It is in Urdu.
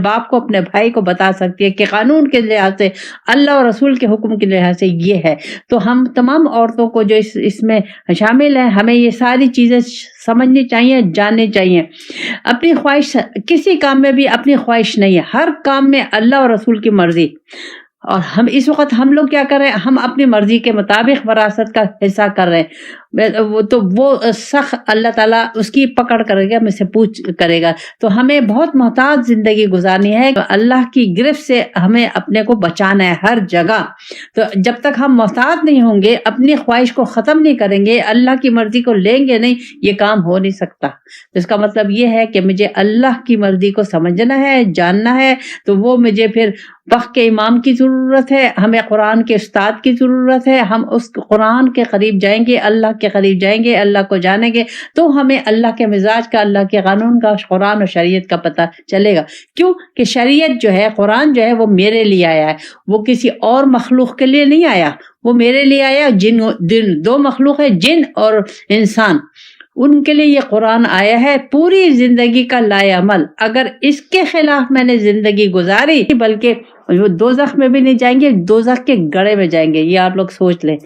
باپ کو اپنے بھائی کو بتا سکتی ہے کہ قانون کے لحاظ سے، اللہ اور رسول کے حکم کے لحاظ سے یہ ہے. تو ہم تمام عورتوں کو جو اس میں شامل ہیں، ہمیں یہ ساری چیزیں سمجھنی چاہیے، جاننی چاہیے. اپنی خواہش، کسی کام میں بھی اپنی خواہش نہیں ہے، ہر کام میں اللہ اور رسول کی مرضی. اور ہم اس وقت ہم لوگ کیا کر رہے ہیں؟ ہم اپنی مرضی کے مطابق وراثت کا حصہ کر رہے ہیں. وہ سخت اللہ تعالیٰ اس کی پکڑ کرے گا، مجھ سے پوچھ کرے گا. تو ہمیں بہت محتاط زندگی گزارنی ہے. اللہ کی گرفت سے ہمیں اپنے کو بچانا ہے ہر جگہ. تو جب تک ہم محتاط نہیں ہوں گے، اپنی خواہش کو ختم نہیں کریں گے، اللہ کی مرضی کو لیں گے نہیں، یہ کام ہو نہیں سکتا. تو اس کا مطلب یہ ہے کہ مجھے اللہ کی مرضی کو سمجھنا ہے، جاننا ہے. تو وہ مجھے پھر وقت کے امام کی ضرورت ہے، ہمیں قرآن کے استاد کی ضرورت ہے. ہم اس قرآن کے قریب جائیں گے، اللہ کے قریب جائیں گے، اللہ کو جانیں گے، تو ہمیں اللہ کے مزاج کا، اللہ کے قانون کا، قرآن اور شریعت کا پتہ چلے گا. کیوں کہ شریعت جو ہے، قرآن جو ہے، وہ میرے لیے آیا ہے، وہ کسی اور مخلوق کے لیے نہیں آیا، وہ میرے لیے آیا. دو مخلوق ہے، جن اور انسان، ان کے لیے یہ قرآن آیا ہے، پوری زندگی کا لائے عمل. اگر اس کے خلاف میں نے زندگی گزاری، بلکہ وہ دوزخ میں بھی نہیں جائیں گے، دوزخ کے گڑھے میں جائیں گے. یہ آپ لوگ سوچ لیں.